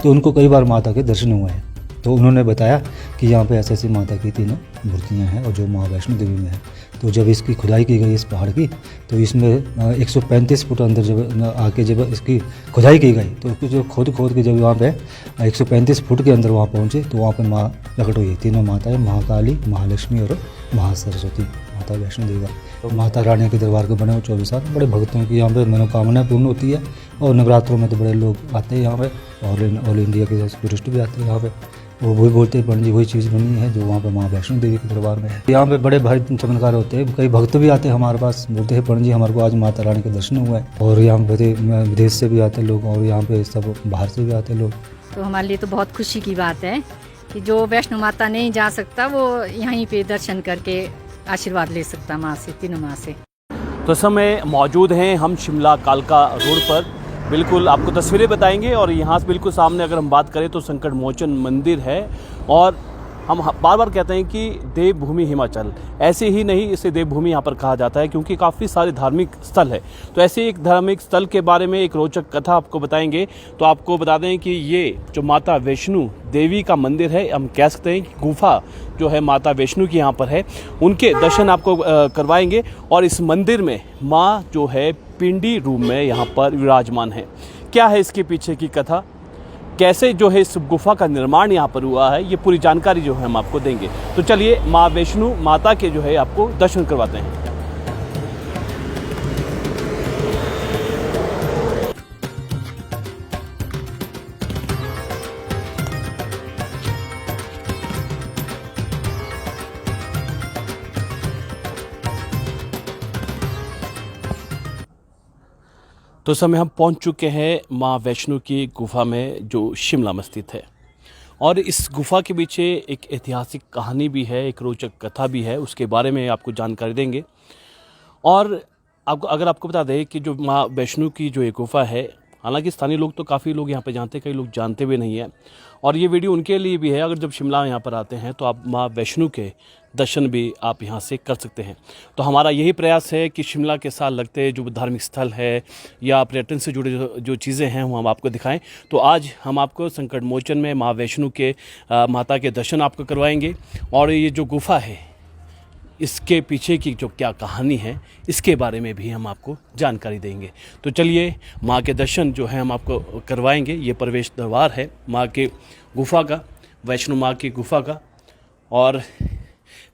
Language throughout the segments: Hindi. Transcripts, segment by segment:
तो उनको कई बार माता के दर्शन हुए हैं। तो उन्होंने बताया कि यहाँ पे ऐसी माता की तीनों मूर्तियाँ हैं और जो माँ वैष्णो देवी में है। तो जब इसकी खुदाई की गई इस पहाड़ की, तो इसमें 135 फुट अंदर जब आके जब इसकी खुदाई की गई, तो जो खोद के जब वहाँ पे 135 फुट के अंदर वहाँ पहुँचे, तो वहाँ पे माँ प्रकट हुई। तीनों माताएं, महाकाली, महालक्ष्मी और महासरस्वती, माता वैष्णो देवी। तो माता रानी के दरबार के बने हुए 24 साल बड़े भक्तों की यहाँ पे मनोकामना पूर्ण होती है। और नवरात्रों में तो बड़े लोग आते हैं यहाँ पे, और ऑल इंडिया के टूरिस्ट भी आते हैं यहाँ पे। वो वही बोलते हैं पंडित जी वही चीज़ बनी है जो वहाँ पे माँ वैष्णो देवी के दरबार में है। यहाँ पे बड़े भारी चमत्कार होते हैं। कई भक्त भी आते हैं हमारे पास, बोलते हैं पंडित जी हमारे को आज माता रानी के दर्शन हुए हैं। और यहाँ पे विदेश से भी आते लोग, और यहाँ पे सब बाहर से भी आते लोग। तो हमारे लिए तो बहुत खुशी की बात है कि जो वैष्णो माता नहीं जा सकता वो यहीं पे दर्शन करके आशीर्वाद ले सकता माँ से, तीनों माँ से। तो समय मौजूद हैं हम शिमला कालका रोड पर, बिल्कुल आपको तस्वीरें बताएंगे। और यहाँ से बिल्कुल सामने अगर हम बात करें तो संकट मोचन मंदिर है। और हम बार बार कहते हैं कि देवभूमि हिमाचल, ऐसे ही नहीं इसे देवभूमि यहाँ पर कहा जाता है क्योंकि काफ़ी सारे धार्मिक स्थल है। तो ऐसे एक धार्मिक स्थल के बारे में एक रोचक कथा आपको बताएंगे। तो आपको बता दें कि ये जो माता वैष्णो देवी का मंदिर है, हम कह सकते हैं कि गुफा जो है माता वैष्णो की यहाँ पर है, उनके दर्शन आपको करवाएंगे। और इस मंदिर में माँ जो है पिंडी रूप में यहाँ पर विराजमान है। क्या है इसके पीछे की कथा, कैसे जो है इस गुफा का निर्माण यहाँ पर हुआ है, ये पूरी जानकारी जो है हम आपको देंगे। तो चलिए माँ वैष्णो माता के जो है आपको दर्शन करवाते हैं। तो समय हम पहुंच चुके हैं माँ वैष्णो की गुफा में जो शिमला में स्थित है। और इस गुफा के पीछे एक ऐतिहासिक कहानी भी है, एक रोचक कथा भी है, उसके बारे में आपको जानकारी देंगे। और अगर आपको बता दें कि जो माँ वैष्णो की जो ये गुफा है, हालांकि स्थानीय लोग तो काफ़ी लोग यहाँ पे जानते हैं, कई लोग जानते भी नहीं हैं। और ये वीडियो उनके लिए भी है, अगर जब शिमला यहाँ पर आते हैं तो आप माँ वैष्णो के दर्शन भी आप यहाँ से कर सकते हैं। तो हमारा यही प्रयास है कि शिमला के साथ लगते जो धार्मिक स्थल है या पर्यटन से जुड़े जो चीज़ें हैं वो हम आपको दिखाएं। तो आज हम आपको संकट मोचन में माँ वैष्णो के माता के दर्शन आपको करवाएंगे। और ये जो गुफा है, इसके पीछे की जो क्या कहानी है, इसके बारे में भी हम आपको जानकारी देंगे। तो चलिए माँ के दर्शन जो है हम आपको करवाएंगे। ये प्रवेश द्वार है माँ के गुफा का, वैष्णो माँ की गुफा का। और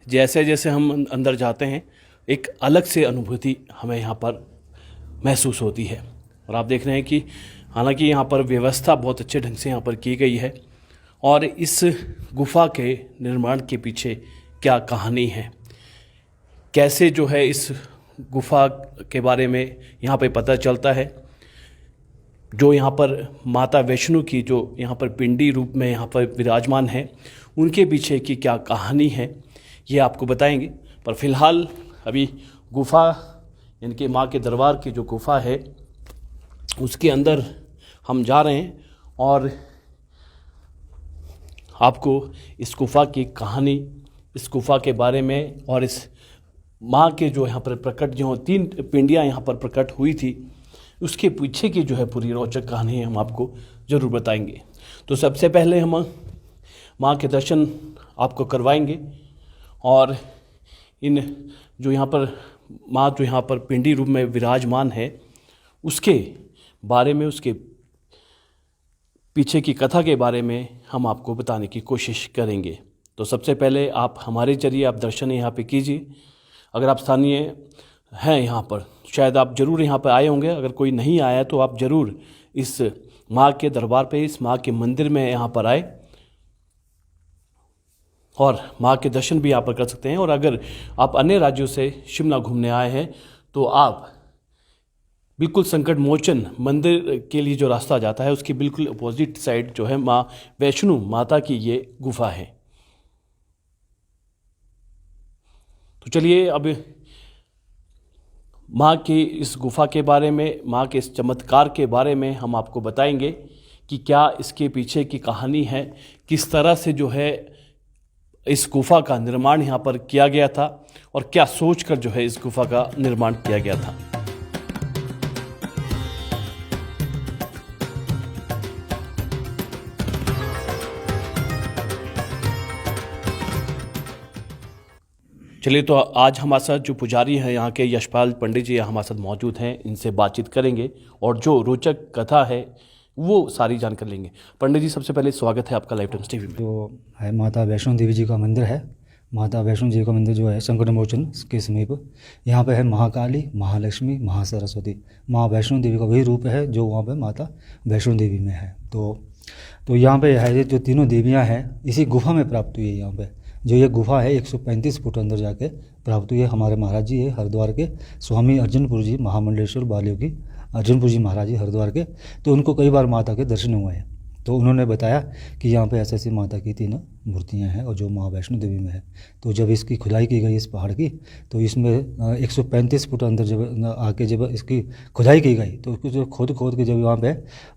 जैसे जैसे हम अंदर जाते हैं एक अलग से अनुभूति हमें यहाँ पर महसूस होती है। और आप देख रहे हैं कि हालांकि यहाँ पर व्यवस्था बहुत अच्छे ढंग से यहाँ पर की गई है। और इस गुफा के निर्माण के पीछे क्या कहानी है, कैसे जो है इस गुफा के बारे में यहाँ पे पता चलता है, जो यहाँ पर माता वैष्णो की जो यहाँ पर पिंडी रूप में यहाँ पर विराजमान है, उनके पीछे की क्या कहानी है, ये आपको बताएंगे। पर फिलहाल अभी गुफा यानी कि माँ के दरबार की जो गुफा है उसके अंदर हम जा रहे हैं और आपको इस गुफा की कहानी, इस गुफा के बारे में और इस माँ के जो यहाँ पर प्रकट जो 3 पिंडियाँ यहाँ पर प्रकट हुई थी उसके पीछे की जो है पूरी रोचक कहानी हम आपको ज़रूर बताएंगे। तो सबसे पहले हम माँ के दर्शन आपको करवाएंगे और इन जो यहाँ पर माँ जो यहाँ पर पिंडी रूप में विराजमान है उसके बारे में, उसके पीछे की कथा के बारे में हम आपको बताने की कोशिश करेंगे। तो सबसे पहले आप हमारे जरिए आप दर्शन यहाँ पे कीजिए। अगर आप स्थानीय हैं यहाँ पर, शायद आप ज़रूर यहाँ पर आए होंगे, अगर कोई नहीं आया तो आप ज़रूर इस माँ के दरबार पे, इस माँ के मंदिर में यहाँ पर आए और माँ के दर्शन भी यहाँ पर कर सकते हैं। और अगर आप अन्य राज्यों से शिमला घूमने आए हैं तो आप बिल्कुल संकट मोचन मंदिर के लिए जो रास्ता जाता है उसकी बिल्कुल अपोजिट साइड जो है माँ वैष्णो माता की ये गुफा है। तो चलिए अब माँ की इस गुफा के बारे में, माँ के इस चमत्कार के बारे में हम आपको बताएंगे कि क्या इसके पीछे की कहानी है, किस तरह से जो है इस गुफा का निर्माण यहाँ पर किया गया था और क्या सोचकर जो है इस गुफा का निर्माण किया गया था। चलिए, तो आज हमारे साथ जो पुजारी हैं यहाँ के यशपाल पंडित जी हमारे साथ मौजूद हैं, इनसे बातचीत करेंगे और जो रोचक कथा है वो सारी जानकर लेंगे। पंडित जी, सबसे पहले स्वागत है आपका लाइव टाइम्स टीवी में। जो है माता वैष्णो देवी जी का मंदिर है। माता वैष्णो जी का मंदिर जो है संकट मोचन के समीप, यहाँ पे है महाकाली, महालक्ष्मी, महासरस्वती। माँ वैष्णो देवी का वही रूप है जो वहाँ पे माता वैष्णो देवी में है। तो यहाँ पे है जो तीनों देवियाँ हैं इसी गुफा में प्राप्त हुई है। यहाँ पे जो ये गुफा है 135 फुट अंदर जाके प्राप्त हुई है। हमारे महाराज जी है हरिद्वार के, स्वामी अर्जुनपुर जी महामंडलेश्वर बालियों की अर्जुनपुर जी महाराज जी हरिद्वार के। तो उनको कई बार माता के दर्शन हुए हैं। तो उन्होंने बताया कि यहाँ पे ऐसे माता की तीनों मूर्तियाँ हैं और जो माँ वैष्णो देवी में है। तो जब इसकी खुदाई की गई इस पहाड़ की, तो इसमें 135 फुट अंदर जब आके जब इसकी खुदाई की गई, तो उसको जो खोद के जब वहाँ पे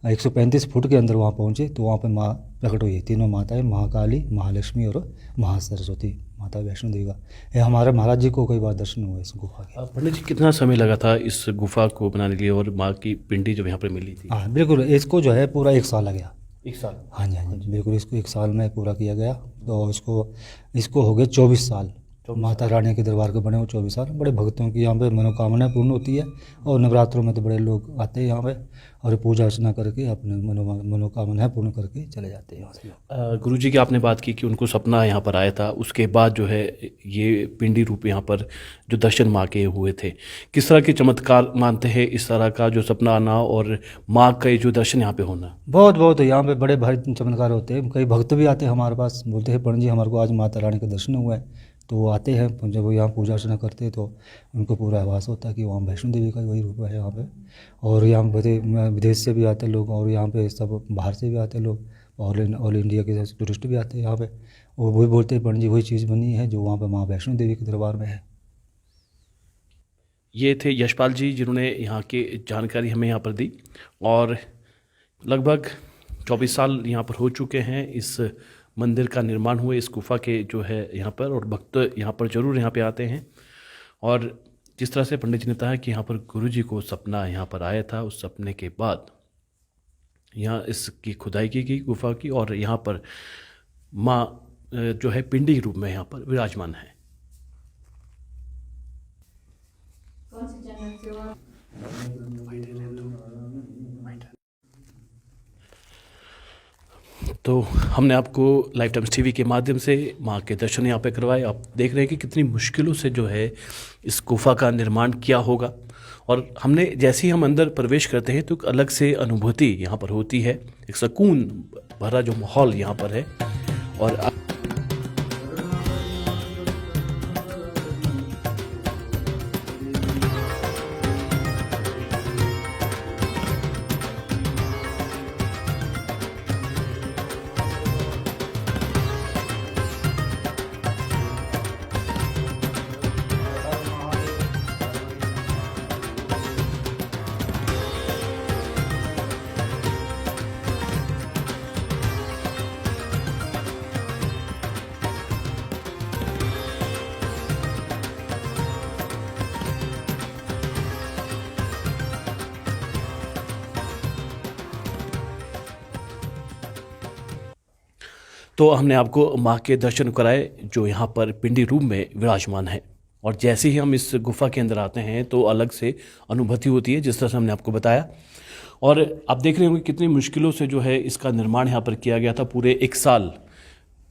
135 फुट के अंदर वहाँ पहुँचे, तो वहाँ पे माँ प्रकट हुई। तीनों माताएं, महाकाली, महालक्ष्मी और महासरस्वती, माता वैष्णो देवी का। ये हमारे महाराज जी को कई बार दर्शन हुए इस गुफा के। पंडित जी, कितना समय लगा था इस गुफा को बनाने के लिए और माँ की पिंडी जब यहाँ पर मिली थी? हाँ बिल्कुल, इसको जो है पूरा 1 साल लगा। 1 साल? हाँ जी, हाँ जी, बिल्कुल इसको 1 साल में पूरा किया गया। तो इसको हो गए 24 साल। माता रानी के दरबार के बने हुए 24 साल। बड़े भक्तों की यहाँ पे मनोकामनाएं पूर्ण होती है और नवरात्रों में तो बड़े लोग आते हैं यहाँ पे और पूजा अर्चना करके अपने मनोकामनाएं पूर्ण करके चले जाते हैं यहाँ से। गुरु जी की आपने बात की कि उनको सपना यहाँ पर आया था, उसके बाद जो है ये पिंडी रूप यहाँ पर जो दर्शन माँ के हुए थे, किस तरह के चमत्कार मानते हैं इस तरह का जो सपना आना और माँ का जो दर्शन यहाँ पे होना? बहुत यहाँ पे बड़े भारी चमत्कार होते हैं। कई भक्त भी आते हैं हमारे पास, बोलते हैं पंडित जी हमारे को आज माता रानी के दर्शन हुए हैं। तो वो आते हैं, जब वो यहाँ पूजा अर्चना करते हैं तो उनको पूरा आभास होता है कि वहाँ वैष्णो देवी का वही रूप है यहाँ पे। और यहाँ विदेश से भी आते लोग और यहाँ पे सब बाहर से भी आते लोग, ऑल इंडिया के टूरिस्ट भी आते हैं यहाँ पे। वो वही बोलते हैं पंडित जी वही चीज़ बनी है जो वहाँ पे माँ वैष्णो देवी के दरबार में है। ये थे यशपाल जी जिन्होंने यहाँ की जानकारी हमें यहाँ पर दी और लगभग 24 साल यहाँ पर हो चुके हैं इस मंदिर का निर्माण हुए, इस गुफा के जो है यहाँ पर, और भक्त यहाँ पर ज़रूर यहाँ पे आते हैं। और जिस तरह से पंडित जी ने बताया कि यहाँ पर गुरु जी को सपना यहाँ पर आया था, उस सपने के बाद यहाँ इसकी खुदाई की गई गुफा की और यहाँ पर माँ जो है पिंडी के रूप में यहाँ पर विराजमान है। तो हमने आपको लाइव टाइम्स टीवी के माध्यम से माँ के दर्शन यहाँ पे करवाए। आप देख रहे हैं कि कितनी मुश्किलों से जो है इस गुफा का निर्माण किया होगा और हमने जैसे ही हम अंदर प्रवेश करते हैं तो एक अलग से अनुभूति यहाँ पर होती है, एक सुकून भरा जो माहौल यहाँ पर है। और तो हमने आपको माँ के दर्शन कराए जो यहाँ पर पिंडी रूप में विराजमान है। और जैसे ही हम इस गुफा के अंदर आते हैं तो अलग से अनुभूति होती है, जिस तरह से हमने आपको बताया। और आप देख रहे होंगे कितनी मुश्किलों से जो है इसका निर्माण यहाँ पर किया गया था। पूरे 1 साल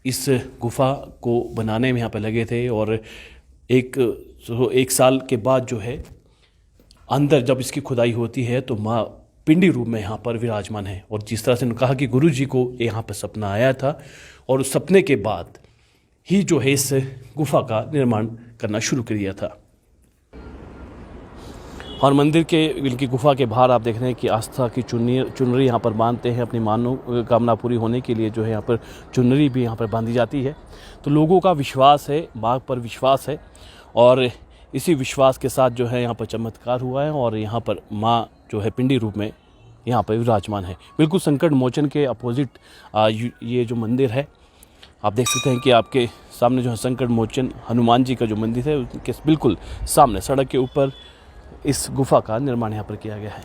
इस गुफा को बनाने में यहाँ पर लगे थे और एक साल के बाद जो है अंदर जब इसकी खुदाई होती है तो माँ पिंडी रूप में यहाँ पर विराजमान है। और जिस तरह से उन्होंने कहा कि गुरु जी को यहाँ पर सपना आया था और उस सपने के बाद ही जो है इस गुफा का निर्माण करना शुरू कर दिया था। और मंदिर के इनकी गुफा के बाहर आप देख रहे हैं कि आस्था की चुनरी यहाँ पर बांधते हैं, अपनी मनोकामना पूरी होने के लिए जो है यहाँ पर चुनरी भी यहाँ पर बांधी जाती है। तो लोगों का विश्वास है, माँ पर विश्वास है और इसी विश्वास के साथ जो है यहाँ पर चमत्कार हुआ है और यहाँ पर माँ जो है पिंडी रूप में यहाँ पर विराजमान है। बिल्कुल संकट मोचन के अपोजिट ये जो मंदिर है, आप देख सकते हैं कि आपके सामने जो है संकट मोचन हनुमान जी का जो मंदिर है उसके बिल्कुल सामने सड़क के ऊपर इस गुफा का निर्माण यहाँ पर किया गया है।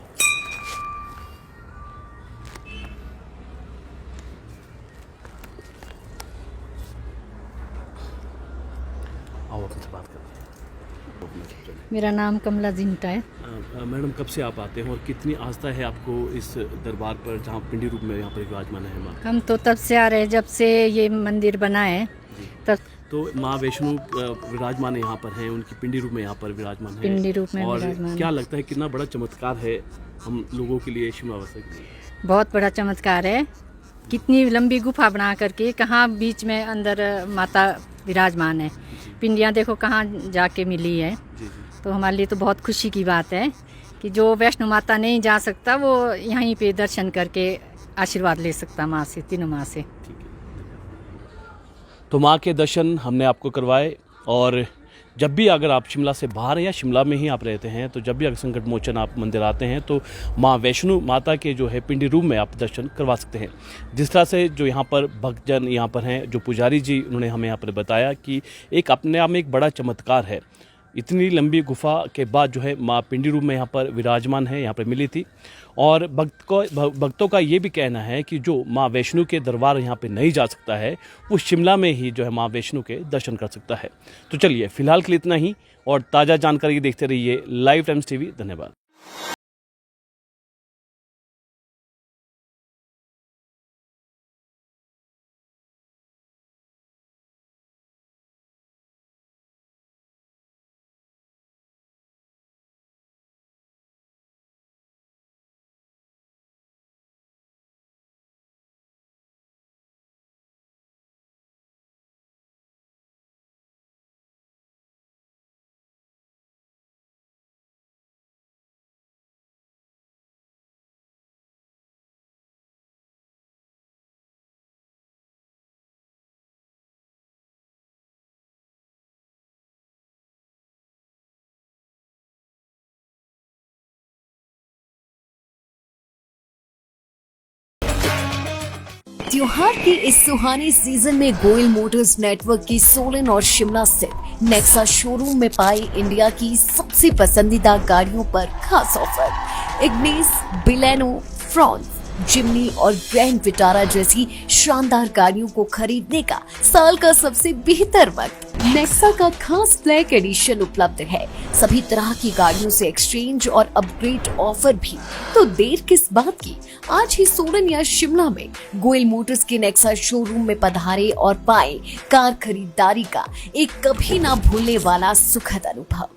आओ अपने से बात करें। मेरा नाम कमला जिंटा है। मैडम, कब से आप आते हैं और कितनी आस्था है आपको इस दरबार पर जहाँ पिंडी रूप में यहाँ पर विराजमान है माँ? हम तो तब से आ रहे हैं जब से ये मंदिर बना है तब। तो माँ वैष्णो विराजमान यहाँ पर हैं, उनकी पिंडी रूप में यहाँ पर विराजमान है। पिंडी रूप में और विराजमान क्या है। लगता है कितना बड़ा चमत्कार है हम लोगों के लिए शिमला वासियों के लिए? बहुत बड़ा चमत्कार है। कितनी लंबी गुफा बना करके कहाँ बीच में अंदर माता विराजमान है। पिंडियाँ देखो कहाँ जाके मिली है। जी। तो हमारे लिए तो बहुत खुशी की बात है कि जो वैष्णो माता नहीं जा सकता वो यहीं पे दर्शन करके आशीर्वाद ले सकता माँ से, तीनों माँ से। तो माँ के दर्शन हमने आपको करवाए। और जब भी अगर आप शिमला से बाहर या शिमला में ही आप रहते हैं तो जब भी अगर संकट मोचन आप मंदिर आते हैं तो माँ वैष्णो माता के जो है पिंडी रूप में आप दर्शन करवा सकते हैं। जिस तरह से जो यहाँ पर भक्तजन यहाँ पर हैं, जो पुजारी जी उन्होंने हमें यहाँ पर बताया कि एक अपने आप में एक बड़ा चमत्कार है। इतनी लंबी गुफा के बाद जो है माँ पिंडी रूप में यहाँ पर विराजमान है, यहाँ पर मिली थी। और भक्तों का ये भी कहना है कि जो माँ वैष्णो के दरबार यहाँ पे नहीं जा सकता है वो शिमला में ही जो है माँ वैष्णो के दर्शन कर सकता है। तो चलिए फिलहाल के लिए इतना ही, और ताज़ा जानकारी देखते रहिए लाइव टाइम्स टीवी। धन्यवाद। त्योहार के इस सुहाने सीजन में गोयल मोटर्स नेटवर्क की सोलन और शिमला स्थित नेक्सा शोरूम में पाई इंडिया की सबसे पसंदीदा गाड़ियों पर खास ऑफर। इग्निस, बिलेनो, फ्रॉन्स, जिमनी और ग्रैंड विटारा जैसी शानदार गाड़ियों को खरीदने का साल का सबसे बेहतर वक्त। नेक्सा का खास ब्लैक एडिशन उपलब्ध है। सभी तरह की गाड़ियों से एक्सचेंज और अपग्रेड ऑफर भी। तो देर किस बात की, आज ही सोलन या शिमला में गोयल मोटर्स के नेक्सा शोरूम में पधारे और पाएं कार खरीदारी का एक कभी ना भूलने वाला सुखद अनुभव।